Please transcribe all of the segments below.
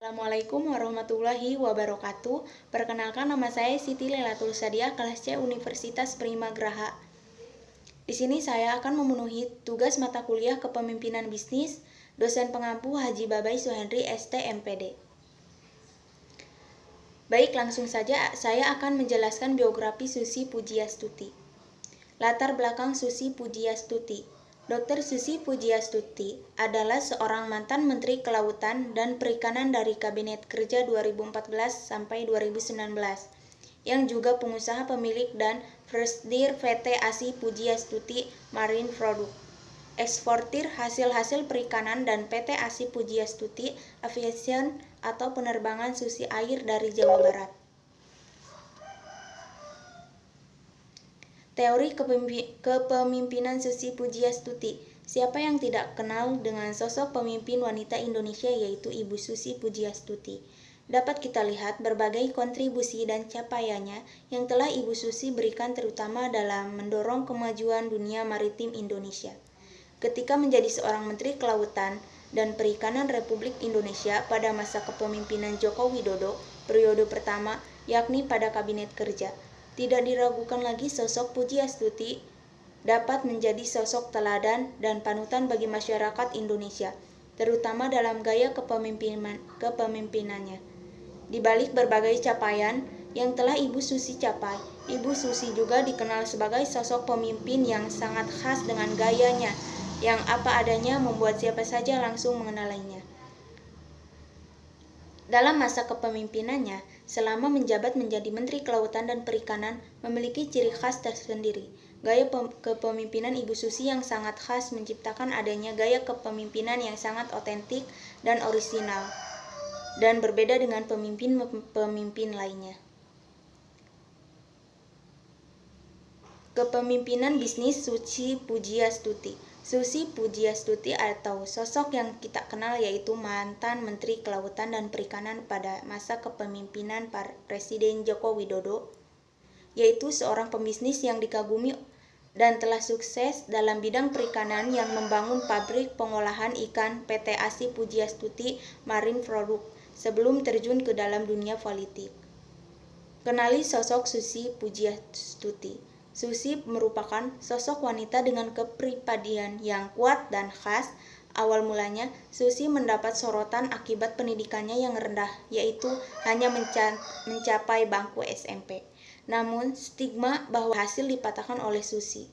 Assalamualaikum warahmatullahi wabarakatuh. Perkenalkan, nama saya Siti Lailatul Sadiah, kelas C Universitas Prima Graha. Di sini saya akan memenuhi tugas mata kuliah Kepemimpinan Bisnis, dosen pengampu Haji Babai Suhendri ST MPD. Baik, langsung saja saya akan menjelaskan biografi Susi Pujiastuti. Latar belakang Susi Pujiastuti. Dr. Susi Pujiastuti adalah seorang mantan Menteri Kelautan dan Perikanan dari Kabinet Kerja 2014 sampai 2019, yang juga pengusaha pemilik dan presidir PT ASI Pujiastuti Marine Product, eksportir hasil-hasil perikanan, dan PT ASI Pujiastuti Aviation atau penerbangan Susi Air dari Jawa Barat. Teori kepemimpinan Susi Pujiastuti. Siapa yang tidak kenal dengan sosok pemimpin wanita Indonesia, yaitu Ibu Susi Pujiastuti? Dapat kita lihat berbagai kontribusi dan capaiannya yang telah Ibu Susi berikan, terutama dalam mendorong kemajuan dunia maritim Indonesia. Ketika menjadi seorang Menteri Kelautan dan Perikanan Republik Indonesia pada masa kepemimpinan Joko Widodo periode pertama, yakni pada Kabinet Kerja, tidak diragukan lagi sosok Pujiastuti dapat menjadi sosok teladan dan panutan bagi masyarakat Indonesia, terutama dalam gaya kepemimpinannya. Di balik berbagai capaian yang telah Ibu Susi capai, Ibu Susi juga dikenal sebagai sosok pemimpin yang sangat khas dengan gayanya yang apa adanya, membuat siapa saja langsung mengenalinya. Dalam masa kepemimpinannya, selama menjabat menjadi Menteri Kelautan dan Perikanan, memiliki ciri khas tersendiri. Gaya kepemimpinan Ibu Susi yang sangat khas menciptakan adanya gaya kepemimpinan yang sangat otentik dan orisinal, dan berbeda dengan pemimpin-pemimpin lainnya. Kepemimpinan bisnis Susi Pujiastuti. Susi Pujiastuti atau sosok yang kita kenal yaitu mantan Menteri Kelautan dan Perikanan pada masa kepemimpinan Presiden Joko Widodo, yaitu seorang pembisnis yang dikagumi dan telah sukses dalam bidang perikanan yang membangun pabrik pengolahan ikan PT ASI Pujiastuti Marine Product sebelum terjun ke dalam dunia politik. Kenali sosok Susi Pujiastuti. Susi merupakan sosok wanita dengan kepribadian yang kuat dan khas. Awal mulanya, Susi mendapat sorotan akibat pendidikannya yang rendah, yaitu hanya mencapai bangku SMP. Namun, stigma bahwa hasil dipatahkan oleh Susi.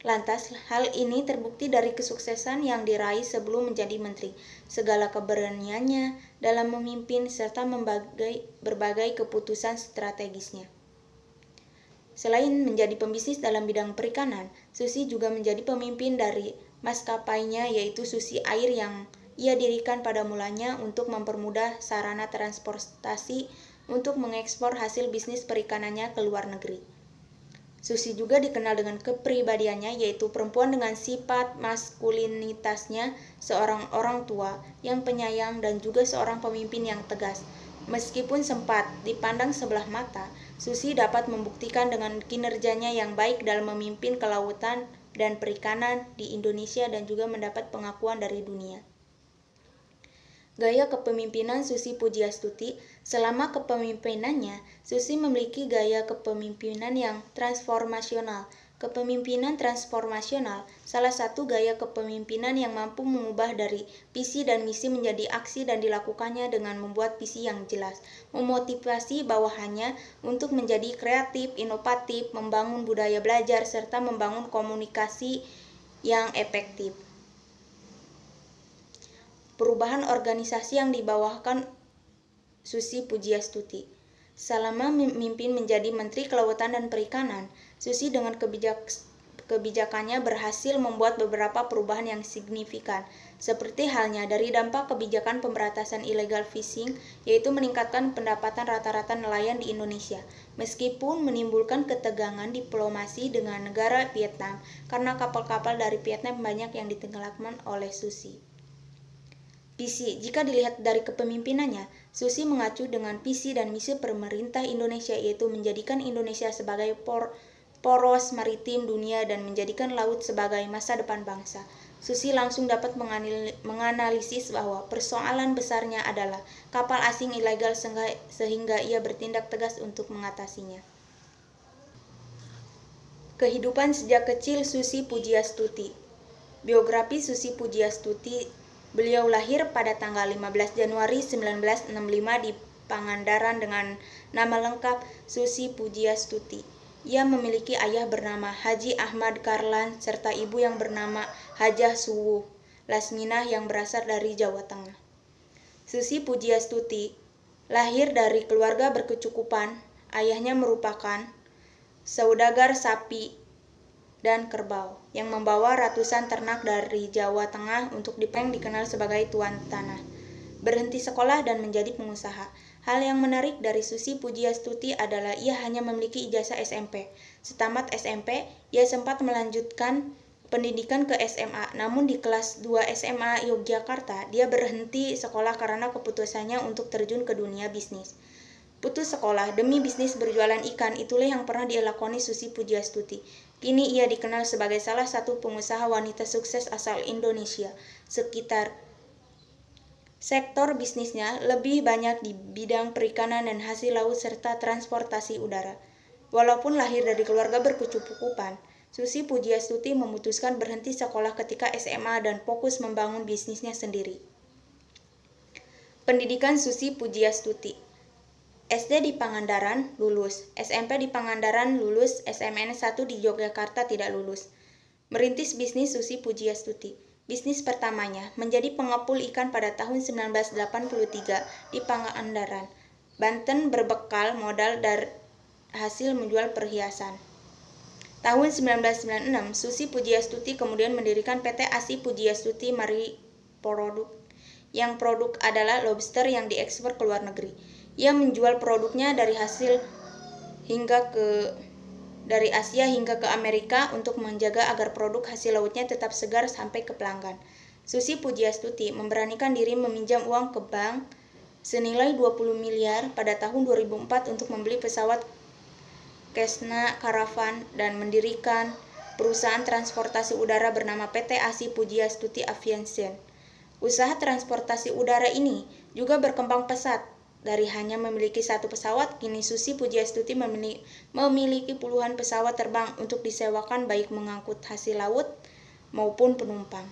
Lantas, hal ini terbukti dari kesuksesan yang diraih sebelum menjadi menteri, segala keberaniannya dalam memimpin, serta berbagai keputusan strategisnya. Selain menjadi pembisnis dalam bidang perikanan, Susi juga menjadi pemimpin dari maskapainya, yaitu Susi Air, yang ia dirikan pada mulanya untuk mempermudah sarana transportasi untuk mengekspor hasil bisnis perikanannya ke luar negeri. Susi juga dikenal dengan kepribadiannya, yaitu perempuan dengan sifat maskulinitasnya, seorang orang tua yang penyayang, dan juga seorang pemimpin yang tegas. Meskipun sempat dipandang sebelah mata, Susi dapat membuktikan dengan kinerjanya yang baik dalam memimpin kelautan dan perikanan di Indonesia dan juga mendapat pengakuan dari dunia. Gaya kepemimpinan Susi Pujiastuti. Selama kepemimpinannya, Susi memiliki gaya kepemimpinan yang transformasional. Kepemimpinan transformasional salah satu gaya kepemimpinan yang mampu mengubah dari visi dan misi menjadi aksi, dan dilakukannya dengan membuat visi yang jelas, memotivasi bawahannya untuk menjadi kreatif, inovatif, membangun budaya belajar, serta membangun komunikasi yang efektif. Perubahan organisasi yang dibawakan Susi Pujiastuti. Selama memimpin menjadi Menteri Kelautan dan Perikanan, Susi dengan kebijakannya berhasil membuat beberapa perubahan yang signifikan, seperti halnya dari dampak kebijakan pemberantasan illegal fishing, yaitu meningkatkan pendapatan rata-rata nelayan di Indonesia, meskipun menimbulkan ketegangan diplomasi dengan negara Vietnam, karena kapal-kapal dari Vietnam banyak yang ditenggelamkan oleh Susi. Visi. Jika dilihat dari kepemimpinannya, Susi mengacu dengan visi dan misi pemerintah Indonesia, yaitu menjadikan Indonesia sebagai poros maritim dunia dan menjadikan laut sebagai masa depan bangsa. Susi langsung dapat menganalisis bahwa persoalan besarnya adalah kapal asing ilegal sehingga ia bertindak tegas untuk mengatasinya. Kehidupan sejak kecil Susi Pujiastuti. Biografi Susi Pujiastuti. Beliau lahir pada tanggal 15 Januari 1965 di Pangandaran dengan nama lengkap Susi Pujiastuti. Ia memiliki ayah bernama Haji Ahmad Karlan serta ibu yang bernama Hajah Suwuh Lasminah yang berasal dari Jawa Tengah. Susi Pujiastuti lahir dari keluarga berkecukupan. Ayahnya merupakan saudagar sapi dan kerbau yang membawa ratusan ternak dari Jawa Tengah untuk dikenal sebagai tuan tanah. Berhenti sekolah dan menjadi pengusaha. Hal yang menarik dari Susi Pujiastuti adalah ia hanya memiliki ijazah SMP. Setamat SMP, ia sempat melanjutkan pendidikan ke SMA, namun di kelas 2 SMA Yogyakarta, dia berhenti sekolah karena keputusannya untuk terjun ke dunia bisnis. Putus sekolah demi bisnis berjualan ikan, itulah yang pernah dia lakoni Susi Pujiastuti. Kini ia dikenal sebagai salah satu pengusaha wanita sukses asal Indonesia. Sektor bisnisnya lebih banyak di bidang perikanan dan hasil laut serta transportasi udara. Walaupun lahir dari keluarga berkecukupan, Susi Pujiastuti memutuskan berhenti sekolah ketika SMA dan fokus membangun bisnisnya sendiri. Pendidikan Susi Pujiastuti. SD di Pangandaran, lulus. SMP di Pangandaran, lulus. SMN 1 di Yogyakarta tidak lulus. Merintis bisnis Susi Pujiastuti. Bisnis pertamanya menjadi pengepul ikan pada tahun 1983 di Pangandaran, Banten berbekal modal dari hasil menjual perhiasan. Tahun 1996, Susi Pujiastuti kemudian mendirikan PT ASI Pujiastuti Mariproduk, yang produk adalah lobster yang diekspor ke luar negeri. Ia menjual produknya dari Asia hingga ke Amerika untuk menjaga agar produk hasil lautnya tetap segar sampai ke pelanggan. Susi Pujiastuti memberanikan diri meminjam uang ke bank senilai 20 miliar pada tahun 2004 untuk membeli pesawat Cessna Caravan dan mendirikan perusahaan transportasi udara bernama PT ASI Pujiastuti Aviation. Usaha transportasi udara ini juga berkembang pesat. Dari hanya memiliki satu pesawat, kini Susi Pujiastuti memiliki puluhan pesawat terbang untuk disewakan baik mengangkut hasil laut maupun penumpang.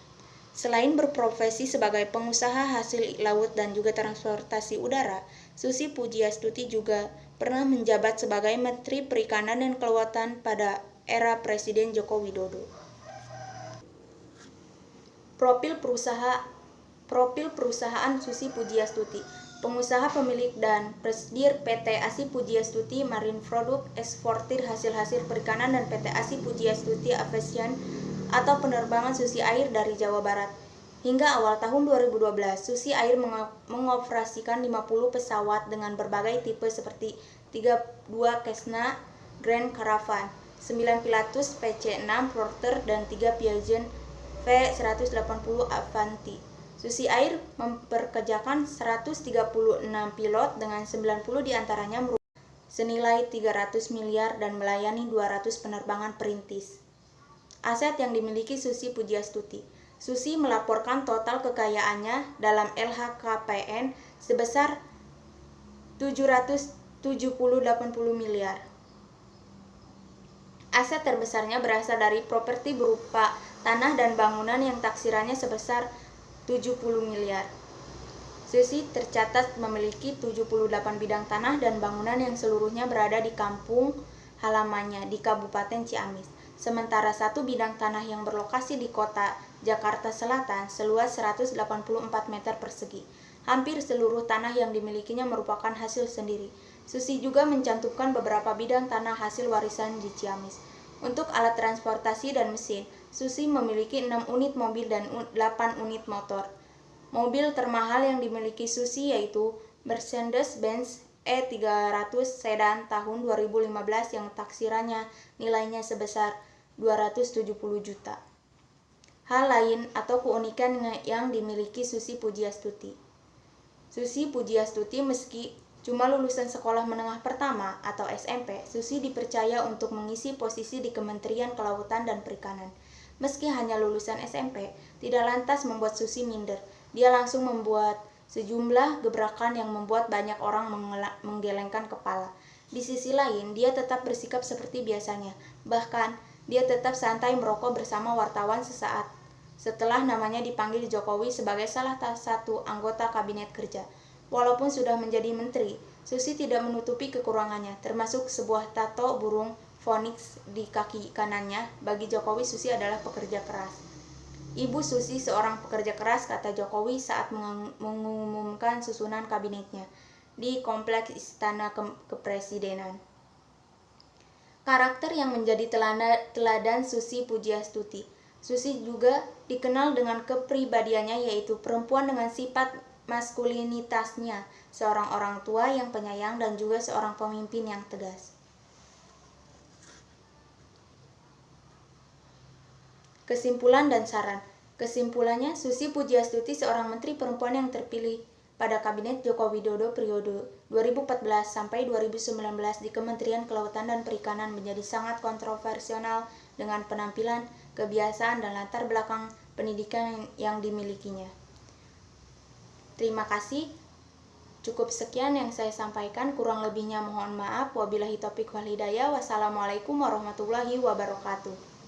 Selain berprofesi sebagai pengusaha hasil laut dan juga transportasi udara, Susi Pujiastuti juga pernah menjabat sebagai Menteri Perikanan dan Kelautan pada era Presiden Joko Widodo. Profil perusahaan Susi Pujiastuti. Pengusaha pemilik dan presidir PT ASI Pujiastuti Mariproduk, eksportir hasil-hasil perikanan, dan PT ASI Pujiastuti Aviation atau penerbangan Susi Air dari Jawa Barat. Hingga awal tahun 2012, Susi Air mengoperasikan 50 pesawat dengan berbagai tipe seperti 32 Cessna Grand Caravan, 9 Pilatus PC-6 Porter, dan 3 Pigeon V180 Avanti. Susi Air memperkerjakan 136 pilot dengan 90 diantaranya merupakan senilai 300 miliar dan melayani 200 penerbangan perintis. Aset yang dimiliki Susi Pujiastuti. Susi melaporkan total kekayaannya dalam LHKPN sebesar 780 miliar. Aset terbesarnya berasal dari properti berupa tanah dan bangunan yang taksirannya sebesar 70 miliar. Susi tercatat memiliki 78 bidang tanah dan bangunan yang seluruhnya berada di kampung halamannya di Kabupaten Ciamis. Sementara satu bidang tanah yang berlokasi di kota Jakarta Selatan seluas 184 meter persegi. Hampir seluruh tanah yang dimilikinya merupakan hasil sendiri. Susi juga mencantumkan beberapa bidang tanah hasil warisan di Ciamis. Untuk alat transportasi dan mesin, Susi memiliki 6 unit mobil dan 8 unit motor. Mobil termahal yang dimiliki Susi yaitu Mercedes-Benz E300 sedan tahun 2015 yang taksirannya nilainya sebesar 270 juta. Hal lain atau keunikan yang dimiliki Susi Pujiastuti. Susi Pujiastuti meski cuma lulusan sekolah menengah pertama atau SMP, Susi dipercaya untuk mengisi posisi di Kementerian Kelautan dan Perikanan. Meski hanya lulusan SMP, tidak lantas membuat Susi minder. Dia langsung membuat sejumlah gebrakan yang membuat banyak orang menggelengkan kepala. Di sisi lain, dia tetap bersikap seperti biasanya. Bahkan, dia tetap santai merokok bersama wartawan sesaat setelah namanya dipanggil Jokowi sebagai salah satu anggota kabinet kerja. Walaupun sudah menjadi menteri, Susi tidak menutupi kekurangannya, termasuk sebuah tato burung Phoenix di kaki kanannya. Bagi Jokowi, Susi adalah pekerja keras. Ibu Susi seorang pekerja keras, kata Jokowi saat mengumumkan susunan kabinetnya di kompleks Istana Kepresidenan. Karakter yang menjadi teladan Susi Pujiastuti. Susi juga dikenal dengan kepribadiannya, yaitu perempuan dengan sifat maskulinitasnya, seorang orang tua yang penyayang dan juga seorang pemimpin yang tegas. Kesimpulan dan saran. Kesimpulannya, Susi Pujiastuti seorang menteri perempuan yang terpilih pada Kabinet Joko Widodo periode 2014 sampai 2019 di Kementerian Kelautan dan Perikanan menjadi sangat kontroversial dengan penampilan, kebiasaan, dan latar belakang pendidikan yang dimilikinya. Terima kasih. Cukup sekian yang saya sampaikan, kurang lebihnya mohon maaf. Wabillahi taufiq wal hidayah. Wassalamualaikum warahmatullahi wabarakatuh.